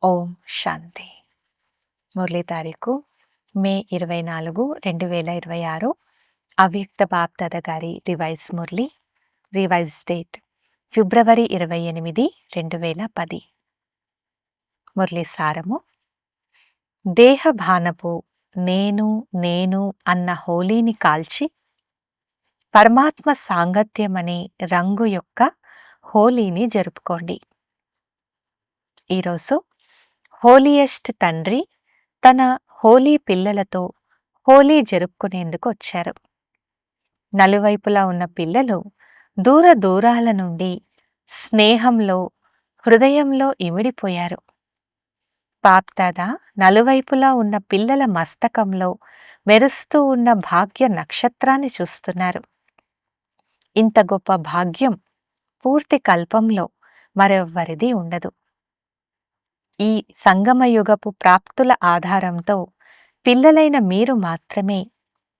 ఓం శాంతి. మురళీ తారీఖు మే 24, 2026. అవ్యక్త బాప్దాద గారి రివైజ్ మురళి. రివైజ్ డేట్ ఫిబ్రవరి 28, 2010. మురళీ సారము: దేహభానపు నేను నేను అన్న హోలీని కాల్చి పరమాత్మ సాంగత్యమనే రంగు యొక్క హోలీని జరుపుకోండి. ఈరోజు హోలీయెస్ట్ తండ్రి తన హోలీ పిల్లలతో హోలీ జరుపుకునేందుకు వచ్చారు. నలువైపులా ఉన్న పిల్లలు దూర దూరాల నుండి స్నేహంలో, హృదయంలో ఇమిడిపోయారు. బాప్దాదా నలువైపులా ఉన్న పిల్లల మస్తకంలో మెరుస్తూ ఉన్న భాగ్య నక్షత్రాన్ని చూస్తున్నారు. ఇంత గొప్ప భాగ్యం పూర్తి కల్పంలో మరెవ్వరిది ఉండదు. ఈ సంగమయుగపు ప్రాప్తుల ఆధారంతో పిల్లలైన మీరు మాత్రమే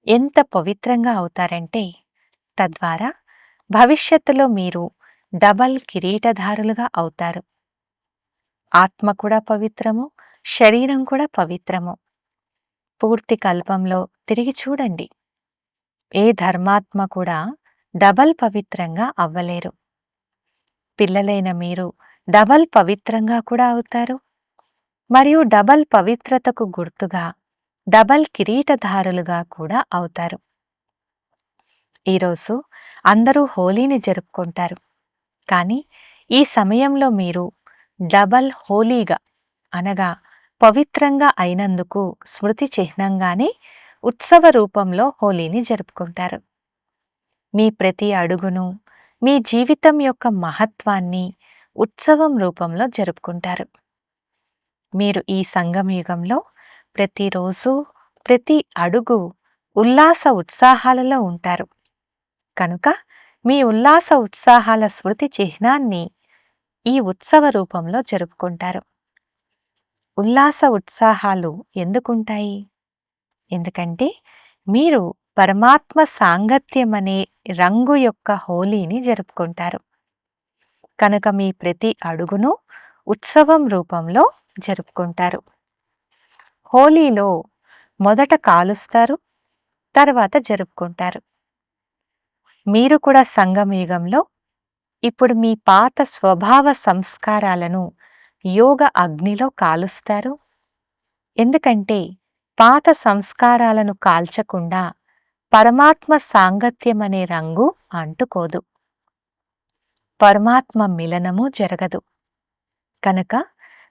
ఎంత పవిత్రంగా అవుతారంటే, తద్వారా భవిష్యత్తులో మీరు డబల్ కిరీటధారులుగా అవుతారు. ఆత్మ కూడా పవిత్రము, శరీరం కూడా పవిత్రము. పూర్తి కల్పంలో తిరిగి చూడండి, ఏ ధర్మాత్మ కూడా డబల్ పవిత్రంగా అవ్వలేరు. పిల్లలైన మీరు డబల్ పవిత్రంగా కూడా అవుతారు, మరియు డబల్ పవిత్రతకు గుర్తుగా డబల్ కిరీటధారులుగా కూడా అవుతారు. ఈరోజు అందరూ హోలీని జరుపుకుంటారు, కానీ ఈ సమయంలో మీరు డబల్ హోలీగా అనగా పవిత్రంగా అయినందుకు స్మృతి చిహ్నంగానే ఉత్సవ రూపంలో హోలీని జరుపుకుంటారు. మీ ప్రతి అడుగును, మీ జీవితం యొక్క మహత్వాన్ని ఉత్సవం రూపంలో జరుపుకుంటారు. మీరు ఈ సంగమయుగంలో ప్రతిరోజు, ప్రతి అడుగు ఉల్లాస ఉత్సాహాలలో ఉంటారు. కనుక మీ ఉల్లాస ఉత్సాహాల స్మృతి చిహ్నాన్ని ఈ ఉత్సవ రూపంలో జరుపుకుంటారు. ఉల్లాస ఉత్సాహాలు ఎందుకుంటాయి? ఎందుకంటే మీరు పరమాత్మ సాంగత్యమనే రంగు యొక్క హోలీని జరుపుకుంటారు. కనుక మీ ప్రతి అడుగును ఉత్సవం రూపంలో జరుపుకుంటారు. హోలీలో మొదట కాలుస్తారు, తర్వాత జరుపుకుంటారు. మీరు కూడా సంగమయుగంలో ఇప్పుడు మీ పాత స్వభావ సంస్కారాలను యోగ అగ్నిలో కాలుస్తారు. ఎందుకంటే పాత సంస్కారాలను కాల్చకుండా పరమాత్మ సాంగత్యమనే రంగు అంటుకోదు, పరమాత్మ మిలనము జరగదు. కనుక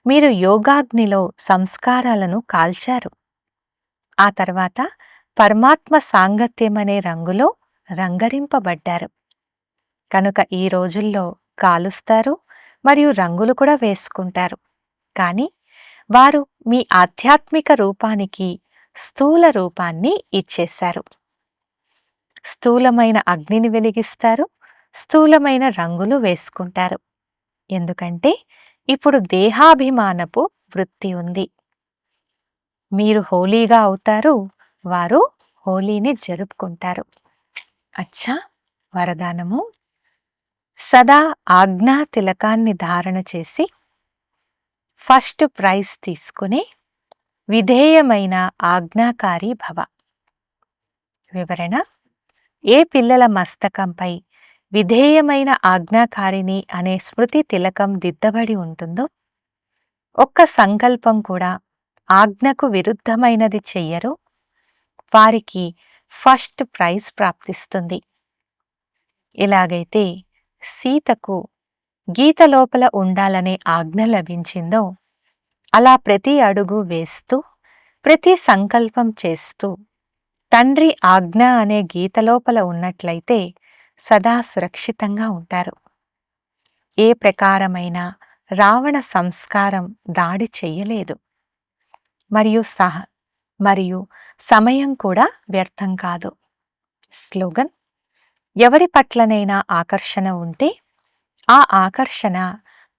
మీరు యోగాగ్నిలో సంస్కారాలను కాల్చారు. ఆ తర్వాత పరమాత్మ సాంగత్యమనే రంగులో రంగరింపబడ్డారు. కనుక ఈ రోజుల్లో కాలుస్తారు మరియు రంగులు కూడా వేసుకుంటారు. కానీ వారు మీ ఆధ్యాత్మిక రూపానికి స్థూల రూపాన్ని ఇచ్చేశారు. స్థూలమైన అగ్నిని వెలిగిస్తారు, స్థూలమైన రంగులు వేసుకుంటారు. ఎందుకంటే ఇప్పుడు దేహాభిమానపు వృత్తి ఉంది. మీరు హోలీగా అవుతారు, వారు హోలీని జరుపుకుంటారు. అచ్చా, వరదానము: సదా ఆజ్ఞా తిలకాన్ని ధారణ చేసి ఫస్ట్ ప్రైజ్ తీసుకుని విధేయమైన ఆజ్ఞాకారి భవ. వివరణ: ఏ పిల్లల మస్తకంపై విధేయమైన ఆజ్ఞాకారిని అనే స్మృతి తిలకం దిద్దబడి ఉంటుందో, ఒక్క సంకల్పం కూడా ఆజ్ఞకు విరుద్ధమైనది చెయ్యరో, వారికి ఫస్ట్ ప్రైజ్ ప్రాప్తిస్తుంది. ఎలాగైతే సీతకు గీత లోపల ఉండాలనే ఆజ్ఞ లభించిందో, అలా ప్రతి అడుగు వేస్తూ, ప్రతి సంకల్పం చేస్తూ తండ్రి ఆజ్ఞ అనే గీత లోపల ఉన్నట్లయితే సదా సురక్షితంగా ఉంటారు. ఏ ప్రకారమైన రావణ సంస్కారం దాడి చెయ్యలేదు, మరియు సమయం కూడా వ్యర్థం కాదు. స్లోగన్: ఎవరి పట్లనైనా ఆకర్షణ ఉంటే ఆ ఆకర్షణ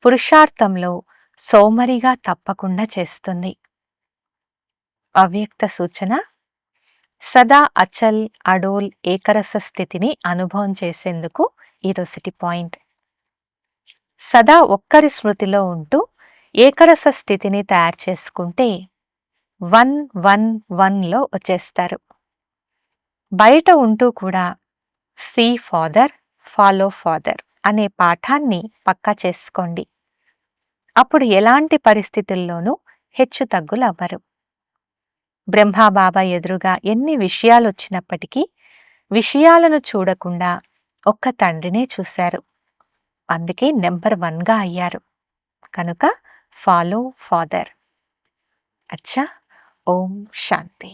పురుషార్థంలో సోమరిగా తప్పకుండా చేస్తుంది. అవ్యక్త సూచన: సదా అచల్, అడోల్, ఏకరస స్థితిని అనుభవం చేసేందుకు ఈరోజుటి పాయింట్. సదా ఒక్కరి స్మృతిలో ఉంటూ ఏకరస స్థితిని తయారు చేసుకుంటే 1-1-1లో వచ్చేస్తారు. బయట ఉంటూ కూడా సీ ఫాదర్, ఫాలో ఫాదర్ అనే పాఠాన్ని పక్కా చేసుకోండి. అప్పుడు ఎలాంటి పరిస్థితుల్లోనూ హెచ్చుతగ్గులవ్వరు. బ్రహ్మాబాబా ఎదురుగా ఎన్ని విషయాలొచ్చినప్పటికీ విషయాలను చూడకుండా ఒక్క తండ్రినే చూశారు. అందుకే నెంబర్ 1గా అయ్యారు. కనుక ఫాలో ఫాదర్. అచ్చా. ఓం శాంతి.